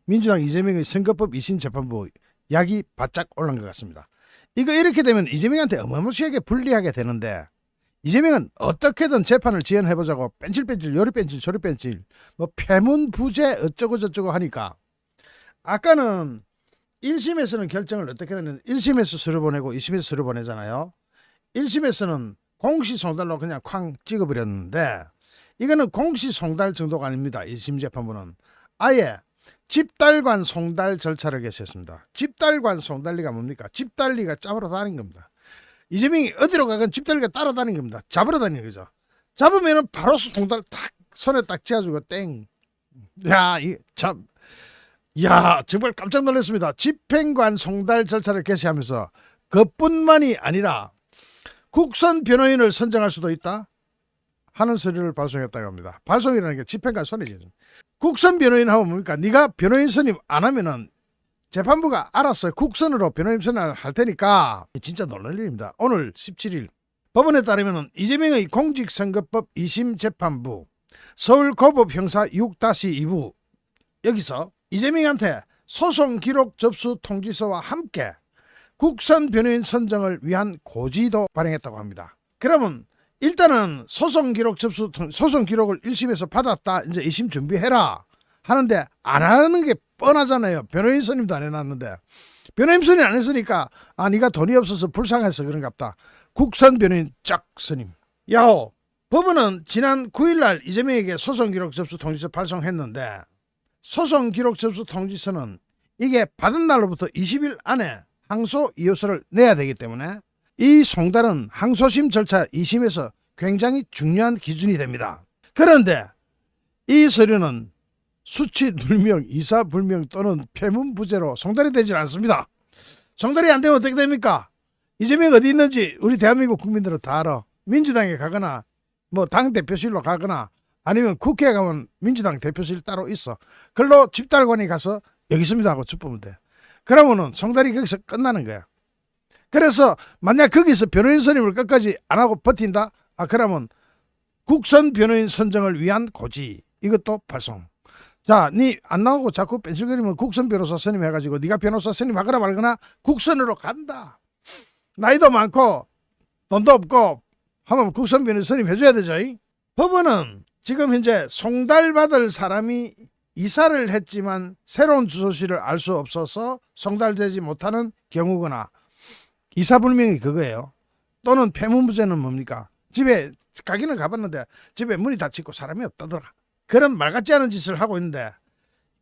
민주당 이재명의 선거법 2심 재판부 약이 바짝 올라간 것 같습니다. 이거 이렇게 되면 이재명한테 어마무시하게 불리하게 되는데, 이재명은 어떻게든 재판을 지연해보자고 뺀질뺀질 요리 뺀질 저리 뺀질 뭐 폐문부재 어쩌고 저쩌고 하니까, 아까는 1심에서는 결정을 어떻게 되는, 1심에서 서류 보내고 2심에서 서류 보내잖아요. 1심에서는 공시송달로 그냥 쾅 찍어버렸는데, 이거는 공시송달 정도가 아닙니다. 2심 재판부는 아예 집달관 송달 절차를 개시했습니다. 집달관 송달리가 뭡니까? 집달리가 잡으러 다닌 겁니다. 이재명이 어디로 가건 집달리가 따라다닌 겁니다. 잡으러 다니는 거죠. 잡으면은 바로 송달 탁 손에 딱 쥐어주고 땡. 야, 이 참, 야, 정말 깜짝 놀랐습니다. 집행관 송달 절차를 개시하면서 그뿐만이 아니라 국선 변호인을 선정할 수도 있다 하는 서류를 발송했다고 합니다. 발송이라는 게 집행관 손해지. 국선 변호인 하면 뭡니까? 네가 변호인 선임 안 하면은 재판부가 알아서 국선으로 변호인 선임을 할 테니까. 진짜 놀랄 일입니다. 오늘 17일 법원에 따르면 이재명의 공직선거법 2심 재판부 서울고법 형사 6-2부 여기서 이재명한테 소송 기록 접수 통지서와 함께 국선 변호인 선정을 위한 고지도 발행했다고 합니다. 그러면 일단은 소송 기록을 1심에서 받았다, 이제 2심 준비해라 하는데 안 하는 게 뻔하잖아요. 변호인 선임도 안 해놨는데. 변호인 선임 안 했으니까 네가 돈이 없어서 불쌍해서 그런갑다. 국선 변호인 짝 선임. 야호. 법원은 지난 9일날 이재명에게 소송 기록 접수 통지서 발송했는데, 소송 기록 접수 통지서는 이게 받은 날로부터 20일 안에 항소 이유서를 내야 되기 때문에 이 송달은 항소심 절차 2심에서 굉장히 중요한 기준이 됩니다. 그런데 이 서류는 수치불명, 이사불명 또는 폐문부재로 송달이 되질 않습니다. 송달이 안 되면 어떻게 됩니까? 이재명이 어디 있는지 우리 대한민국 국민들은 다 알아. 민주당에 가거나 뭐 당대표실로 가거나 아니면 국회에 가면 민주당 대표실 따로 있어. 그걸로 집달관이 가서 여기 있습니다 하고 sup으면 돼. 그러면은 송달이 거기서 끝나는 거야. 그래서 만약 거기서 변호인 선임을 끝까지 안 하고 버틴다? 그러면 국선 변호인 선정을 위한 고지, 이것도 발송. 자, 니 안 나오고 자꾸 뺀질거리면 국선 변호사 선임해가지고 네가 변호사 선임하거나 말거나 국선으로 간다. 나이도 많고 돈도 없고 하면 국선 변호인 선임해줘야 되죠. 법원은 지금 현재 송달받을 사람이 이사를 했지만 새로운 주소지를 알 수 없어서 송달되지 못하는 경우거나, 이사불명이 그거예요. 또는 폐문부재는 뭡니까? 집에 가기는 가봤는데 집에 문이 닫히고 사람이 없다더라. 그런 말 같지 않은 짓을 하고 있는데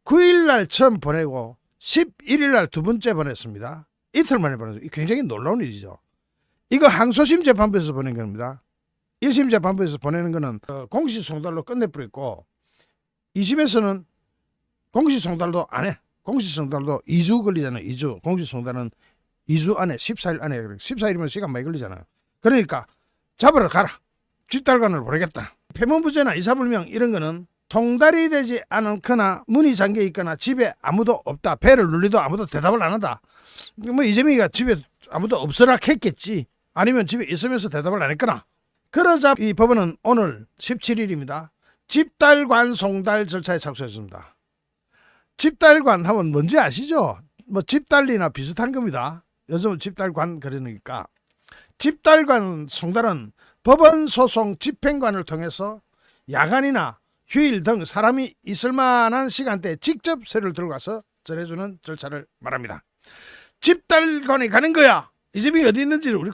9일날 처음 보내고 11일날 두 번째 보냈습니다. 이틀 만에 보냈어요. 굉장히 놀라운 일이죠. 이거 항소심 재판부에서 보낸 겁니다. 1심 재판부에서 보내는 거는 공시송달로 끝내버렸고, 2심에서는 공시송달도 안 해. 공시송달도 2주 걸리잖아요. 2주. 공시송달은 2주 안에 14일 안에 14일이면 시간 많이 걸리잖아요. 그러니까 잡으러 가라. 집달관을 보내겠다. 폐문부재나 이사불명 이런 거는 통달이 되지 않거나 문이 잠겨 있거나 집에 아무도 없다. 배를 눌리도 아무도 대답을 안 한다. 뭐 이재명이가 집에 아무도 없으라 했겠지. 아니면 집에 있으면서 대답을 안 했거나. 그러자 이 법원은 오늘 17일입니다. 집달관 송달 절차에 착수했습니다. 집달관 하면 뭔지 아시죠? 뭐 집달리나 비슷한 겁니다. 요즘은 집달관 그러니까. 집달관 송달은 법원 소송 집행관을 통해서 야간이나 휴일 등 사람이 있을 만한 시간대에 직접 서류를 들고 가서 전해주는 절차를 말합니다. 집달관이 가는 거야. 이재명이 어디 있는지를 우리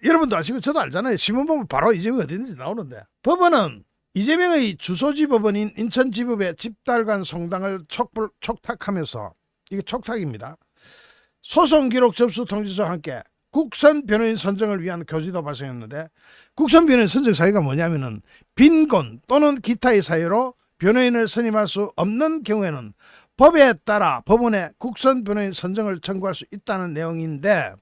여러분도 아시고 저도 알잖아요. 신문 보면 바로 이재명이 어디 있는지 나오는데, 법원은 이재명의 주소지 법원인 인천지법의 집달관 송달을 촉탁하면서, 이게 촉탁입니다. 소송 기록 접수 통지서와 함께 국선 변호인 선정을 위한 교지도 발송했는데, 국선 변호인 선정 사유가 뭐냐면은 빈곤 또는 기타의 사유로 변호인을 선임할 수 없는 경우에는 법에 따라 법원에 국선 변호인 선정을 청구할 수 있다는 내용인데,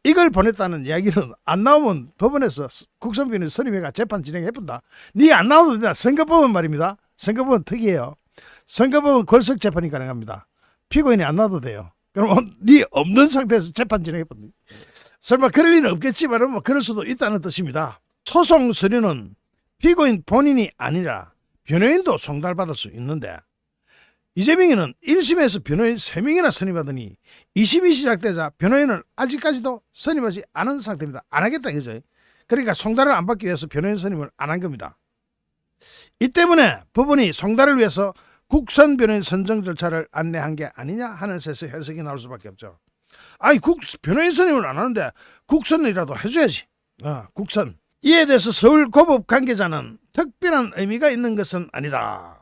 이걸 보냈다는 이야기는 안 나오면 법원에서 국선 변호인 선임해가 재판 진행해본다. 니 안 나와도 된다. 선거법은 말입니다. 선거법은 특이해요. 선거법은 걸석 재판이 가능합니다. 피고인이 안 나와도 돼요. 그럼 니 없는 상태에서 재판 진행해본다. 설마 그럴 리는 없겠지만 뭐 그럴 수도 있다는 뜻입니다. 소송 서류는 피고인 본인이 아니라 변호인도 송달받을 수 있는데, 이재명이는 1심에서 변호인 3명이나 선임하더니 2심이 시작되자 변호인을 아직까지도 선임하지 않은 상태입니다. 안 하겠다 이거죠. 그러니까 송달을 안 받기 위해서 변호인 선임을 안 한 겁니다. 이 때문에 법원이 송달을 위해서 국선 변호인 선정 절차를 안내한 게 아니냐 하는 set의 해석이 나올 수밖에 없죠. 아니 변호인 선임을 안 하는데 국선이라도 해줘야지. 국선. 이에 대해서 서울고법 관계자는 특별한 의미가 있는 것은 아니다.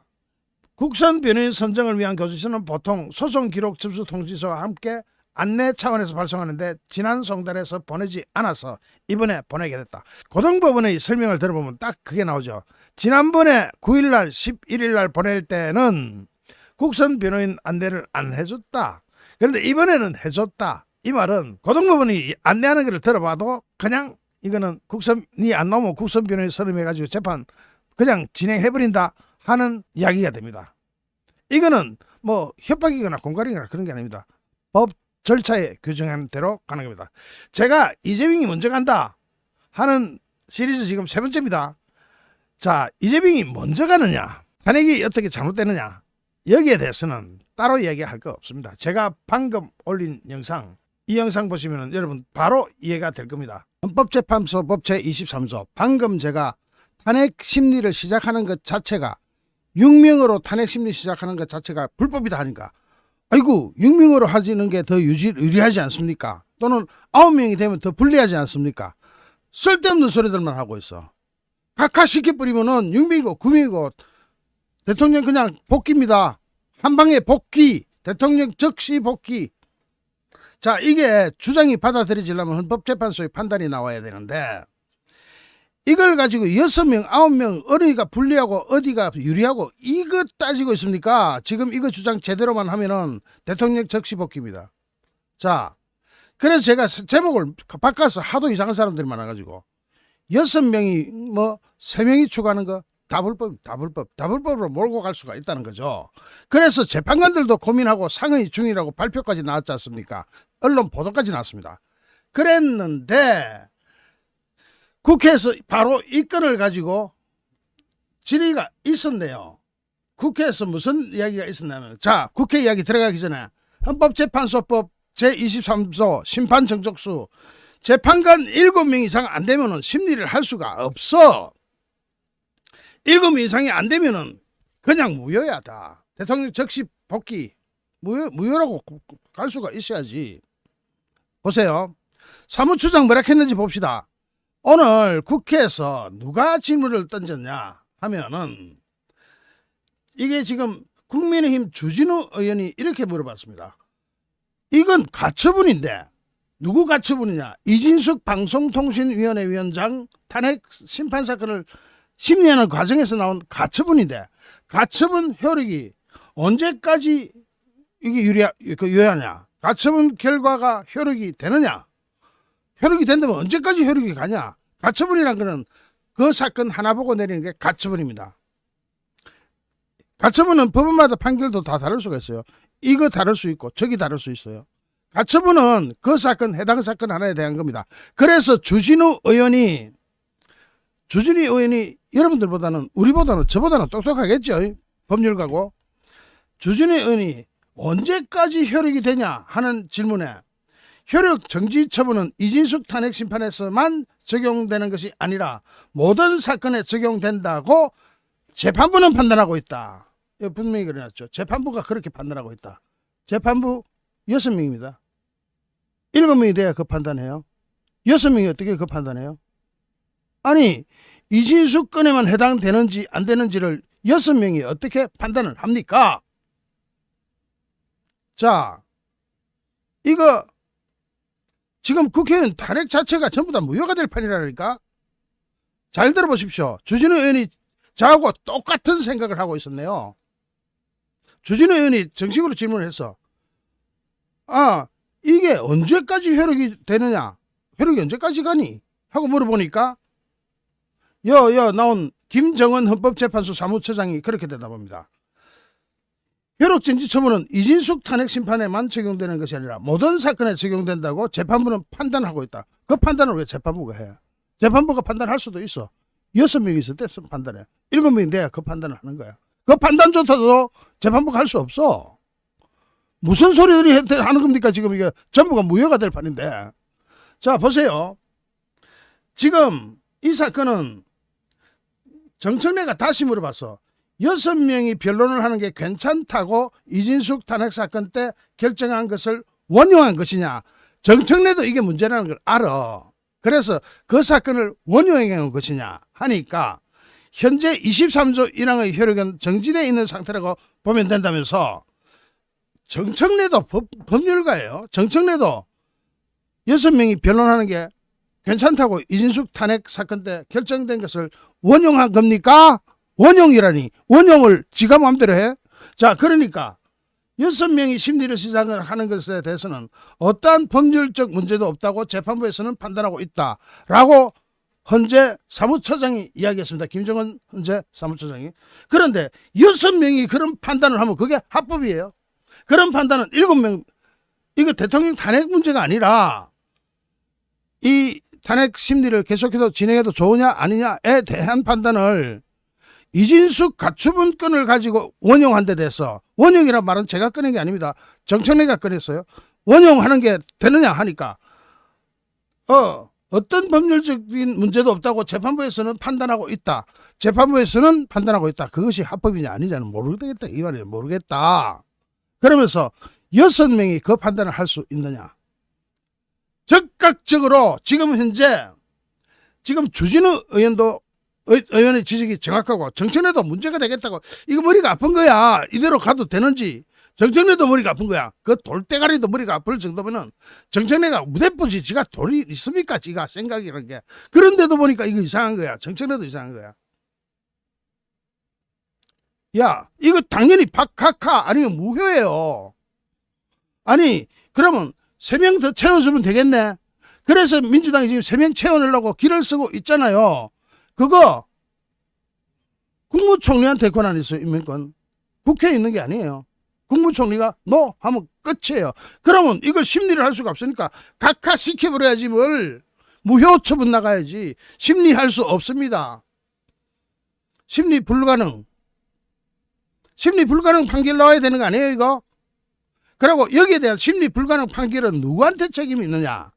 국선 변호인 선정을 위한 교수서는 보통 소송 기록 접수 통지서와 함께 안내 차원에서 발송하는데 지난 송달에서 보내지 않아서 이번에 보내게 됐다. 고등법원의 설명을 들어보면 딱 그게 나오죠. 지난번에 9일날 11일날 보낼 때는 국선 변호인 안내를 안 해줬다. 그런데 이번에는 해줬다. 이 말은 고등법원이 안내하는 것을 들어봐도 그냥 이거는 국선이 안 나오면 국선 변호인 선임해가지고 재판 그냥 진행해버린다 하는 이야기가 됩니다. 이거는 뭐 협박이거나 공갈이거나 그런 게 아닙니다. 법 절차에 규정한 대로 가는 겁니다. 제가 이재명이 먼저 간다 하는 시리즈 지금 3번째입니다. 자, 이재명이 먼저 가느냐, 탄핵이 어떻게 잘못되느냐, 여기에 대해서는 따로 이야기할 거 없습니다. 제가 방금 올린 영상, 이 영상 보시면 여러분 바로 이해가 될 겁니다. 헌법재판소 법 제23조, 방금 제가 탄핵 심리를 시작하는 것 자체가 6명으로 탄핵 심리 시작하는 것 자체가 불법이다 하니까 아이고 6명으로 하지는 게 더 유리하지 않습니까? 또는 9명이 되면 더 불리하지 않습니까? 쓸데없는 소리들만 하고 있어. 각하 시켜버리면은 6명이고 9명이고 대통령 그냥 복귀입니다. 한 방에 복귀, 대통령 즉시 복귀. 자, 이게 주장이 받아들여지려면 헌법재판소의 판단이 나와야 되는데 이걸 가지고 6명, 9명 어디가 불리하고 어디가 유리하고 이거 따지고 있습니까? 지금 이거 주장 제대로만 하면은 대통령 즉시 복귀입니다. 자, 그래서 제가 제목을 바꿔서 하도 이상한 사람들이 많아가지고 6명이 뭐 3명이 추가하는 거 다 불법, 다 불법으로 몰고 갈 수가 있다는 거죠. 그래서 재판관들도 고민하고 상의 중이라고 발표까지 나왔지 않습니까? 언론 보도까지 나왔습니다. 그랬는데 국회에서 바로 이 건을 가지고 질의가 있었네요. 국회에서 무슨 이야기가 있었냐면, 자, 국회 이야기 들어가기 전에 헌법재판소법 제23조 심판정족수 재판관 7명 이상 안 되면은 심리를 할 수가 없어. 7명 이상이 안 되면은 그냥 무효야 다. 대통령 즉시 복귀 무효라고 갈 수가 있어야지. 보세요. 사무처장 뭐라 했는지 봅시다. 오늘 국회에서 누가 질문을 던졌냐 하면은 이게 지금 국민의힘 주진우 의원이 이렇게 물어봤습니다. 이건 가처분인데 누구 가처분이냐? 이진숙 방송통신위원회 위원장 탄핵 심판사건을 심리하는 과정에서 나온 가처분인데 가처분 효력이 언제까지 이게 유효하냐? 가처분 결과가 효력이 되느냐? 효력이 된다면 언제까지 효력이 가냐? 가처분이란 거는 그 사건 하나 보고 내리는 게 가처분입니다. 가처분은 법원마다 판결도 다 다를 수가 있어요. 이거 다를 수 있고 저기 다를 수 있어요. 가처분은 그 사건 해당 사건 하나에 대한 겁니다. 그래서 주진우 의원이 여러분들보다는 우리보다는 저보다는 똑똑하겠죠. 법률가고. 주진우 의원이 언제까지 효력이 되냐 하는 질문에 효력 정지 처분은 이진숙 탄핵 심판에서만 적용되는 것이 아니라 모든 사건에 적용된다고 재판부는 판단하고 있다. 이거 분명히 그래놨죠. 재판부가 그렇게 판단하고 있다. 재판부 6명입니다. 7명이 돼야 그 판단해요. 6명이 어떻게 그 판단해요? 아니 이진숙 건에만 해당되는지 안 되는지를 6명이 어떻게 판단을 합니까? 자, 이거 지금 국회의원 탄핵 자체가 전부 다 무효가 될 판이라니까. 잘 들어보십시오. 주진우 의원이 저하고 똑같은 생각을 하고 있었네요. 주진우 의원이 정식으로 질문을 했어. 이게 언제까지 효력이 되느냐? 효력이 언제까지 가니? 하고 물어보니까 나온 김정은 헌법재판소 사무처장이 그렇게 대답합니다. 효력정지 처분은 이진숙 탄핵 심판에만 적용되는 것이 아니라 모든 사건에 적용된다고 재판부는 판단하고 있다. 그 판단을 왜 재판부가 해? 재판부가 판단할 수도 있어. 6명이 있을 때 판단해. 7명이 돼야 그 판단을 하는 거야. 그 판단조차도 재판부가 할 수 없어. 무슨 소리들이 하는 겁니까? 지금 이게 전부가 무효가 될 판인데. 자, 보세요. 지금 이 사건은 정청래가 다시 물어봤어. 6명이 변론을 하는 게 괜찮다고 이진숙 탄핵 사건 때 결정한 것을 원용한 것이냐. 정청래도 이게 문제라는 걸 알아. 그래서 그 사건을 원용한 것이냐 하니까 현재 23조 1항의 효력은 정지되어 있는 상태라고 보면 된다면서, 정청래도 법률가예요. 정청래도 6명이 변론하는 게 괜찮다고 이진숙 탄핵 사건 때 결정된 것을 원용한 겁니까? 원용이라니. 원용을 지가 마음대로 해? 자, 그러니까 6명이 심리를 시작을 하는 것에 대해서는 어떠한 법률적 문제도 없다고 재판부에서는 판단하고 있다라고 헌재 사무처장이 이야기했습니다. 김정은 헌재 사무처장이. 그런데 6명이 그런 판단을 하면 그게 합법이에요. 그런 판단은 7명, 이거 대통령 탄핵 문제가 아니라 이 탄핵 심리를 계속해서 진행해도 좋으냐 아니냐에 대한 판단을 이진숙 가처분 건을 가지고 원용한 데 대해서, 원용이란 말은 제가 꺼낸 게 아닙니다. 정청래가 꺼냈어요. 원용하는 게 되느냐 하니까 어떤 법률적인 문제도 없다고 재판부에서는 판단하고 있다. 재판부에서는 판단하고 있다. 그것이 합법이냐 아니냐는 모르겠다. 이 말이에요. 모르겠다. 그러면서 6명이 그 판단을 할 수 있느냐. 즉각적으로 지금 현재 지금 주진우 의원의 지적이 정확하고 정청래도 문제가 되겠다고, 이거 머리가 아픈 거야. 이대로 가도 되는지. 정청래도 머리가 아픈 거야. 그 돌대가리도 머리가 아플 정도면은 정청래가 무대뽀지. 지가 돌이 있습니까? 지가 생각이라는 게. 그런데도 보니까 이거 이상한 거야. 정청래도 이상한 거야. 야, 이거 당연히 박하카 아니면 무효예요. 아니, 그러면 3명 더 채워주면 되겠네. 그래서 민주당이 지금 3명 채워내려고 길을 쓰고 있잖아요. 그거 국무총리한테 권한이 있어요. 임명권. 국회에 있는 게 아니에요. 국무총리가 노 하면 끝이에요. 그러면 이걸 심리를 할 수가 없으니까 각하시켜버려야지. 뭘 무효 처분 나가야지. 심리할 수 없습니다. 심리 불가능 판결 나와야 되는 거 아니에요 이거? 그리고 여기에 대한 심리 불가능 판결은 누구한테 책임이 있느냐.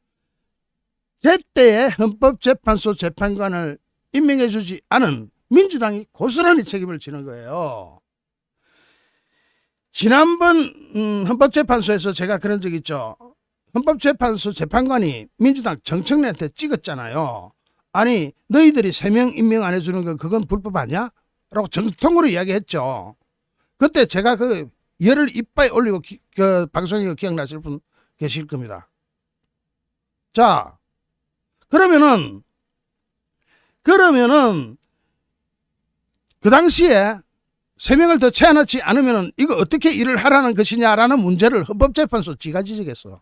제때에 헌법재판소 재판관을 임명해 주지 않은 민주당이 고스란히 책임을 지는 거예요. 지난번 헌법재판소에서 제가 그런 적 있죠. 헌법재판소 재판관이 민주당 정청래한테 찍었잖아요. 아니 너희들이 3명 임명 안 해주는 건 그건 불법 아니야? 라고 정통으로 이야기했죠. 그때 제가 그 열을 이빨에 올리고 그 방송에 기억나실 분 계실 겁니다. 자, 그러면은 그 당시에 3명을 더 채워넣지 않으면은 이거 어떻게 일을 하라는 것이냐라는 문제를 헌법재판소 지가 지적했어.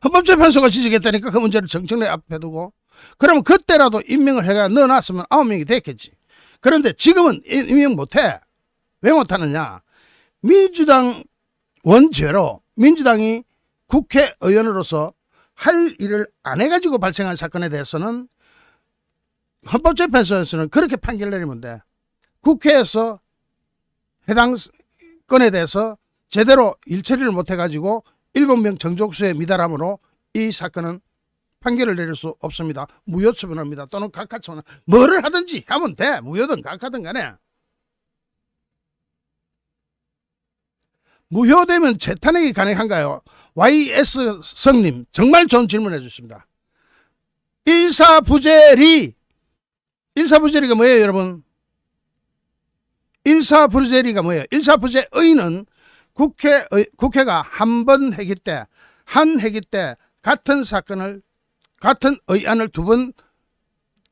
헌법재판소가 지적했다니까 그 문제를 정청래 앞에 두고. 그러면 그때라도 임명을 해가 넣어놨으면 9명이 됐겠지. 그런데 지금은 임명 못해. 왜 못하느냐. 민주당 원죄로 민주당이 국회의원으로서 할 일을 안 해가지고 발생한 사건에 대해서는 헌법재판소에서는 그렇게 판결 내리면 돼. 국회에서 해당 건에 대해서 제대로 일처리를 못해가지고 7명 정족수에 미달함으로 이 사건은 판결을 내릴 수 없습니다. 무효 처분합니다. 또는 각하 처분. 뭐를 하든지 하면 돼. 무효든 각하든 간에. 무효되면 재탄핵이 가능한가요? YS 성님 정말 좋은 질문해 주십니다. 일사부재리가 뭐예요 여러분? 일사부재리가 뭐예요? 일사부재의는 국회가 한 번 회기 때 같은 사건을 같은 의안을 2번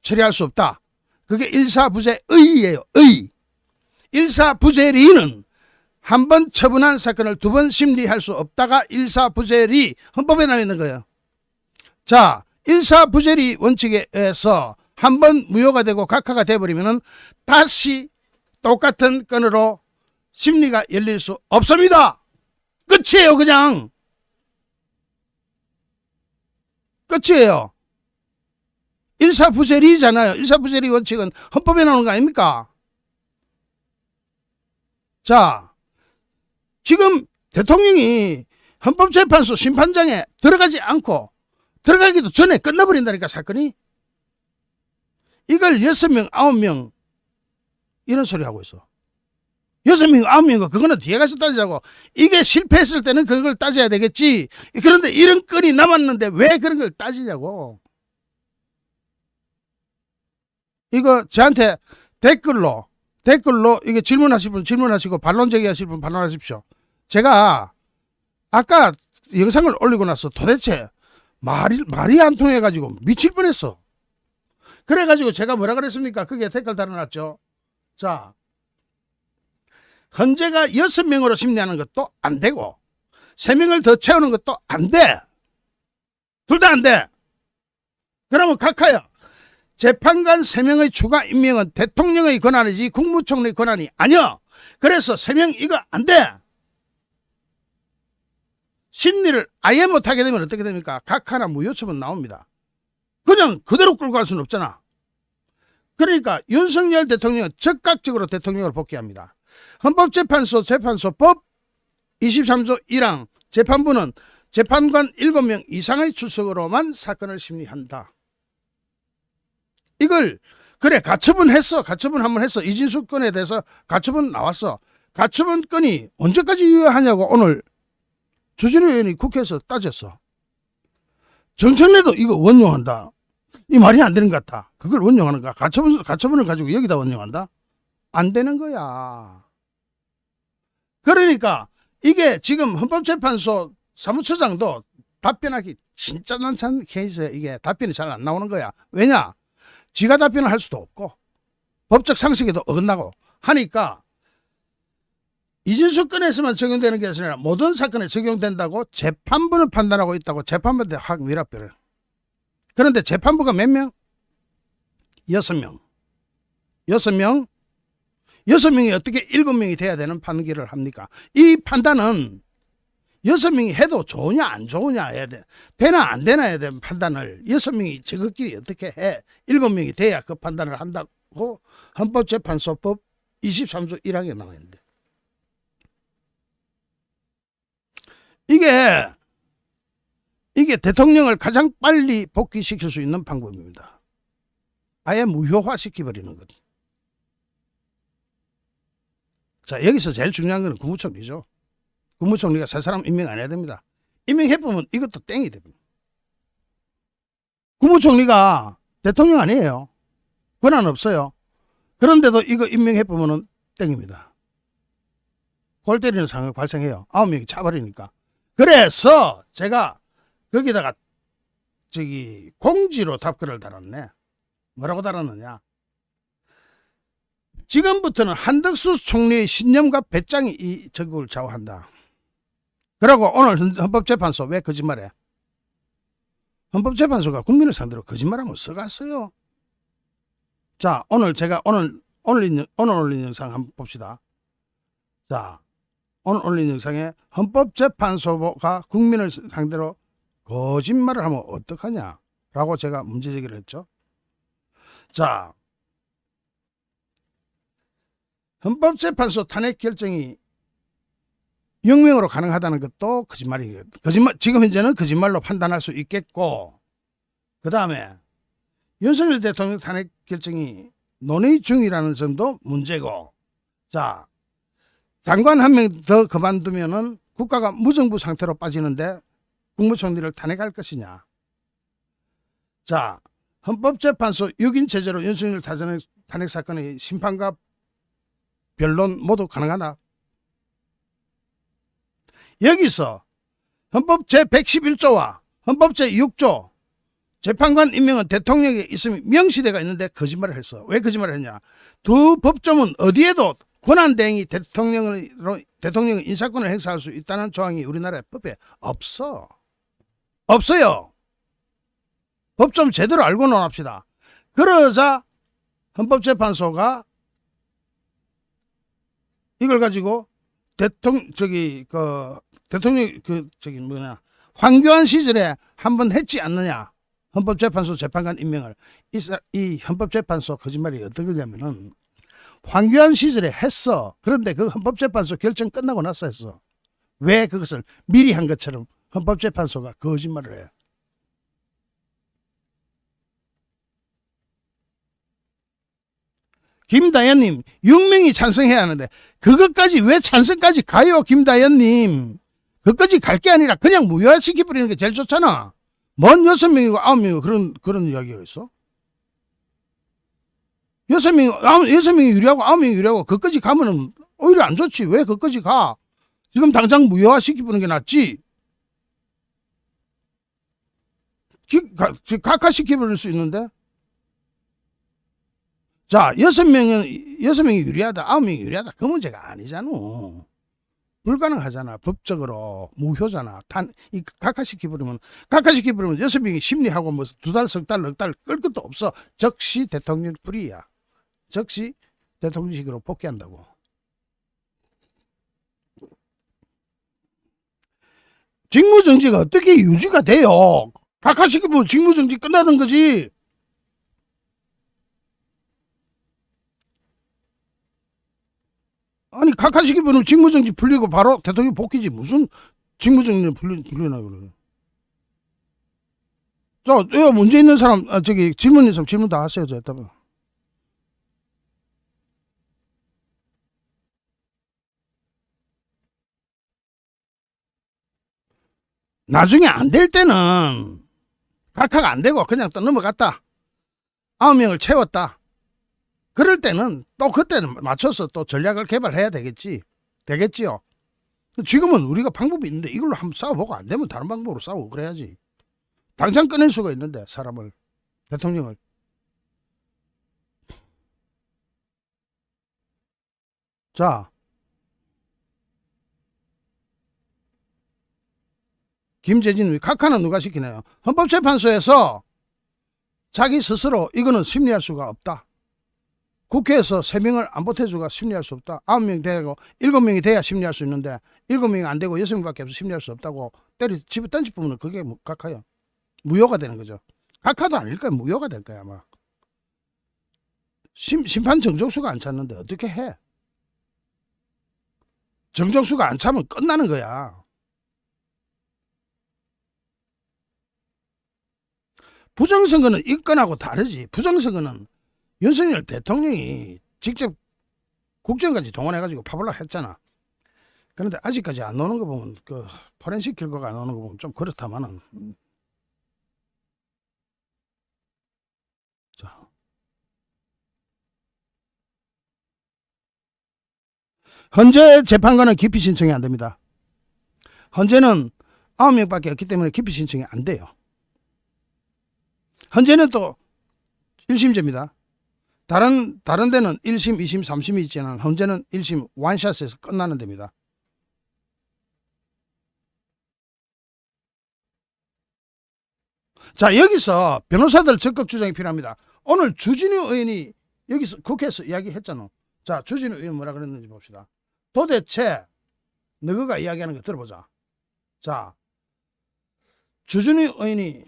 처리할 수 없다. 그게 일사부재의예요. 의. 일사부재리는 한 번 처분한 사건을 2번 심리할 수 없다가 일사부재리 헌법에 나와 있는 거예요. 자, 일사부재리 원칙에 의해서 한 번 무효가 되고 각하가 돼버리면은 다시 똑같은 건으로 심리가 열릴 수 없습니다. 끝이에요. 그냥 끝이에요. 일사부재리잖아요. 일사부재리 원칙은 헌법에 나오는 거 아닙니까? 자, 지금 대통령이 헌법재판소 심판장에 들어가지 않고 들어가기도 전에 끝나버린다니까, 사건이. 이걸 6명, 9명 이런 소리 하고 있어. 6명, 9명, 그거는 뒤에 가서 따지자고. 이게 실패했을 때는 그걸 따져야 되겠지. 그런데 이런 건이 남았는데 왜 그런 걸 따지냐고. 이거 저한테 댓글로 이게 질문하실 분 질문하시고 반론 제기하실 분 반론하십시오. 제가 아까 영상을 올리고 나서 도대체 말이 안 통해가지고 미칠 뻔했어. 그래가지고 제가 뭐라 그랬습니까? 그게 댓글 달아놨죠. 자, 헌재가 6명으로 심리하는 것도 안 되고 3명을 더 채우는 것도 안 돼. 둘 다 안 돼. 그러면 각하야, 재판관 3명의 추가 임명은 대통령의 권한이지 국무총리의 권한이 아니야. 그래서 3명 이거 안 돼. 심리를 아예 못하게 되면 어떻게 됩니까? 각하나 무효처분 나옵니다. 그냥 그대로 끌고 갈 수는 없잖아. 그러니까 윤석열 대통령은 즉각적으로 대통령을 복귀합니다. 헌법재판소 재판소법 23조 1항 재판부는 재판관 7명 이상의 출석으로만 사건을 심리한다. 이걸 그래 가처분 했어. 가처분 한번 했어. 이진수 건에 대해서 가처분 나왔어. 가처분 건이 언제까지 유효하냐고 오늘 주진우 의원이 국회에서 따졌어. 정청래도 이거 원용한다. 이 말이 안 되는 것 같아. 그걸 원용하는 거야. 가처분을 가지고 여기다 원용한다? 안 되는 거야. 그러니까 이게 지금 헌법재판소 사무처장도 답변하기 진짜 난처한 케이스에 이게 답변이 잘 안 나오는 거야. 왜냐? 지가 답변을 할 수도 없고 법적 상식에도 어긋나고 하니까 이진수 건에서만 적용되는 게 아니라 모든 사건에 적용된다고 재판부는 판단하고 있다고 재판부한테 확 밀어버려요. 그런데 재판부가 몇 명? 6명. 6명이 어떻게 7명이 돼야 되는 판결을 합니까? 이 판단은 6명이 해도 좋으냐 안 좋으냐 해야 돼. 되나 안 되나 해야 되는 판단을 6명이 저것끼리 어떻게 해. 7명이 돼야 그 판단을 한다고 헌법재판소법 23조 1항에 나와 있는데. 이게 대통령을 가장 빨리 복귀시킬 수 있는 방법입니다. 아예 무효화시켜버리는 것. 자, 여기서 제일 중요한 건 국무총리죠. 국무총리가 새 사람 임명 안 해야 됩니다. 임명해보면 이것도 땡이 됩니다. 국무총리가 대통령 아니에요. 권한 없어요. 그런데도 이거 임명해보면 땡입니다. 골 때리는 상황이 발생해요. 9명이 차버리니까. 그래서 제가 거기다가 공지로 답글을 달았네. 뭐라고 달았느냐? 지금부터는 한덕수 총리의 신념과 배짱이 이 전국을 좌우한다. 그러고 오늘 헌법재판소 왜 거짓말해? 헌법재판소가 국민을 상대로 거짓말하면 써갔어요. 자, 오늘 제가 오늘 올린 영상 한번 봅시다. 자, 오늘 올린 영상에 헌법재판소가 국민을 상대로 거짓말을 하면 어떡하냐라고 제가 문제제기를 했죠. 자, 헌법재판소 탄핵 결정이 영명으로 가능하다는 것도 거짓말이에요. 지금 현재는 거짓말로 판단할 수 있겠고, 그 다음에 윤석열 대통령 탄핵 결정이 논의 중이라는 점도 문제고, 자, 장관 한 명 더 그만두면은 국가가 무정부 상태로 빠지는데 국무총리를 탄핵할 것이냐. 자, 헌법재판소 6인 체제로 윤석열 탄핵 사건의 심판과 변론 모두 가능하나? 여기서 헌법 제111조와 헌법 제6조 재판관 임명은 대통령에 있으면 명시되어 있는데 거짓말을 했어. 왜 거짓말을 했냐? 두 법조문 어디에도 권한대행이 대통령의 인사권을 행사할 수 있다는 조항이 우리나라 법에 없어. 없어요. 법 좀 제대로 알고 논합시다. 그러자 헌법재판소가 이걸 가지고 황교안 시절에 한번 했지 않느냐. 헌법재판소 재판관 임명을. 이 헌법재판소 거짓말이 어떤 거냐면은 황교안 시절에 했어. 그런데 그 헌법재판소 결정 끝나고 나서 했어. 왜 그것을 미리 한 것처럼 헌법재판소가 거짓말을 해. 김다연님 6명이 찬성해야 하는데 그것까지 왜 찬성까지 가요? 김다연님 그것까지 갈 게 아니라 그냥 무효화시켜버리는 게 제일 좋잖아. 뭔 6명이고 9명이고 그런 이야기가 있어? 6명이 유리하고 9명이 유리하고 그것까지 가면은 오히려 안 좋지. 왜 그것까지 가? 지금 당장 무효화시키는 게 낫지. 각하시켜버릴 수 있는데. 자, 6명이 유리하다, 9명이 유리하다. 그 문제가 아니잖아. 불가능하잖아. 법적으로 무효잖아. 각하시켜버리면 6명이 심리하고 뭐 2달, 석 달, 넉 달 끌 것도 없어. 즉시 대통령 불이야. 즉시 대통령직으로 복귀한다고. 직무정지가 어떻게 유지가 돼요? 각하시키면 직무정지 끝나는 거지. 아니 각하시키면 직무정지 풀리고 바로 대통령 복귀지. 무슨 직무정지 풀리나 그래. 자, 문제 있는 사람 질문 있으면 질문 다 하세요. 저 답은. 나중에 안 될 때는 각하가 안 되고 그냥 또 넘어갔다. 9명을 채웠다. 그럴 때는 또 그때는 맞춰서 또 전략을 개발해야 되겠지요. 지금은 우리가 방법이 있는데 이걸로 한번 싸워보고 안 되면 다른 방법으로 싸우고 그래야지. 당장 꺼낼 수가 있는데 사람을, 대통령을. 자, 김재진 각하는 누가 시키나요? 헌법재판소에서 자기 스스로 이거는 심리할 수가 없다. 국회에서 3명을 안 보태주가 심리할 수 없다. 9명 되고 7명이 돼야 심리할 수 있는데 7명이 안 되고 6명밖에 없어 심리할 수 없다고 집에 던지면 그게 각하요. 무효가 되는 거죠. 각하도 아닐 거야. 무효가 될 거야 아마. 심판 정족수가 안 찼는데 어떻게 해? 정족수가 안 차면 끝나는 거야. 부정선거는 이건하고 다르지. 부정선거는 윤석열 대통령이 직접 국정까지 동원해가지고 파벌라 했잖아. 그런데 아직까지 안 나오는 거 보면 그 포렌식 결과가 안 나오는 거 보면 좀 그렇다마는. 자, 헌재 재판관은 기피 신청이 안 됩니다. 헌재는 9명밖에 없기 때문에 기피 신청이 안 돼요. 헌재는 또 1심제입니다. 다른 데는 1심, 2심, 3심이 있지만 헌재는 1심 원샷에서 끝나는 데입니다. 자, 여기서 변호사들 적극 주장이 필요합니다. 오늘 주진우 의원이 여기서 국회에서 이야기했잖아. 자, 주진우 의원 뭐라 그랬는지 봅시다. 도대체 너가 이야기하는 거 들어보자. 자, 주진우 의원이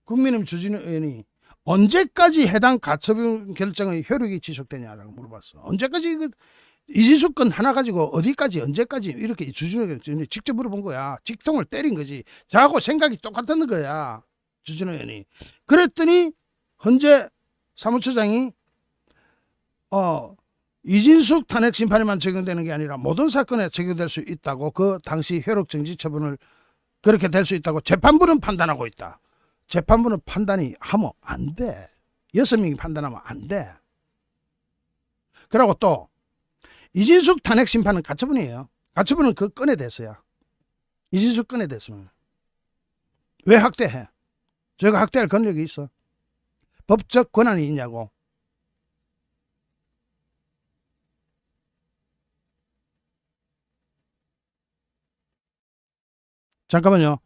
국민의힘 주진우 의원이 언제까지 해당 가처분 결정의 효력이 지속되냐라고 물어봤어. 언제까지 이진숙 건 하나 가지고 어디까지 언제까지 이렇게 주진우 의원이 직접 물어본 거야. 직통을 때린 거지. 저하고 생각이 똑같은 거야. 주진우 의원이. 그랬더니 헌재 사무처장이 이진숙 탄핵 심판에만 적용되는 게 아니라 모든 사건에 적용될 수 있다고 그 당시 효력 정지 처분을 그렇게 될 수 있다고 재판부는 판단하고 있다. 재판부는 판단이 하면 안 돼. 6명이 판단하면 안 돼. 그리고 또 이진숙 탄핵 심판은 가처분이에요. 가처분은 그 건에 대해서야. 이진숙 건에 대해서는. 왜 학대해? 저희가 학대할 권력이 있어. 법적 권한이 있냐고. 잠깐만요.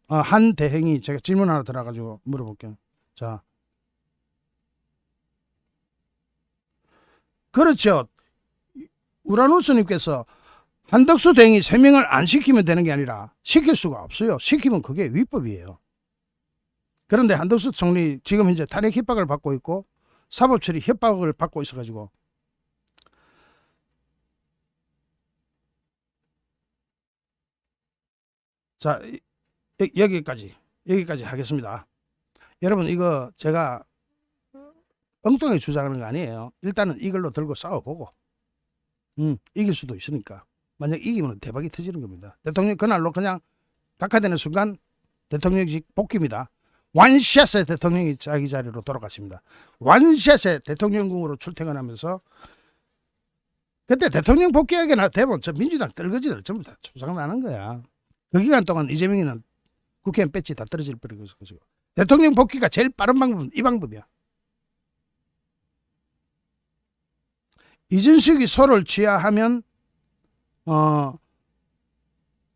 한대행이 제가 질문 하나 들어가지고 물어볼게요. 자, 그렇죠. 우라누스님께서 한덕수 대행이 3명을 안 시키면 되는 게 아니라 시킬 수가 없어요. 시키면 그게 위법이에요. 그런데 한덕수 총리 지금 현재 탄핵 협박을 받고 있고 사법처리 협박을 받고 있어가지고 자 여기까지 하겠습니다. 여러분 이거 제가 엉뚱하게 주장하는 거 아니에요. 일단은 이걸로 들고 싸워보고 이길 수도 있으니까 만약 이기면 대박이 터지는 겁니다. 대통령 그날로 그냥 각하되는 순간 대통령직 복귀입니다. 완샷에 대통령이 자기 자리로 돌아갔습니다. 완샷에 대통령궁으로 출퇴근하면서 그때 대통령 복귀하게나 되면 저 민주당 떨거지들 전부 다 조작나는 거야. 그 기간 동안 이재명이는 국회의원 배지 다 떨어질 뻔했고 대통령 복귀가 제일 빠른 방법은 이 방법이야. 이준석이 소를 취하하면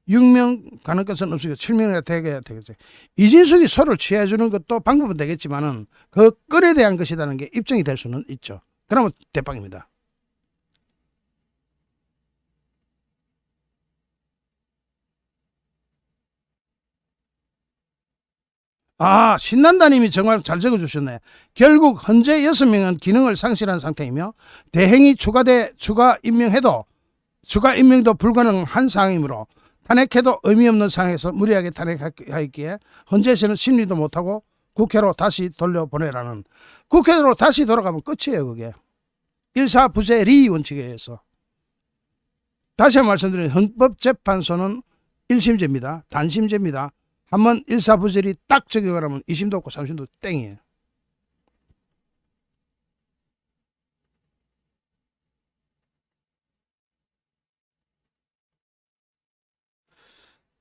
6명 가는 것은 없으니까 7명이나 되게 되겠죠. 이준석이 소를 취해주는 것도 방법은 되겠지만은 그 끌에 대한 것이라는 게 입증이 될 수는 있죠. 그러면 대빵입니다. 아, 신난다님이 정말 잘 적어주셨네. 결국 현재 6명은 기능을 상실한 상태이며 대행이 추가 임명도 불가능한 상황이므로 탄핵해도 의미 없는 상황에서 무리하게 탄핵하였기에 현재에서는 심리도 못하고 국회로 다시 돌려보내라는. 국회로 다시 돌아가면 끝이에요. 그게 일사부재리 원칙에 의해서. 다시 한번 말씀드리면 헌법재판소는 1심제입니다. 단심제입니다. 한번 일사부재리 딱 적용을 하면 2심도 없고 3심도 땡이에요.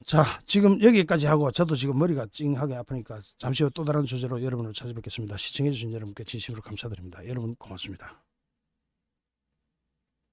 자, 지금 여기까지 하고 저도 지금 머리가 찡하게 아프니까 잠시 후 또 다른 주제로 여러분을 찾아뵙겠습니다. 시청해주신 여러분께 진심으로 감사드립니다. 여러분 고맙습니다.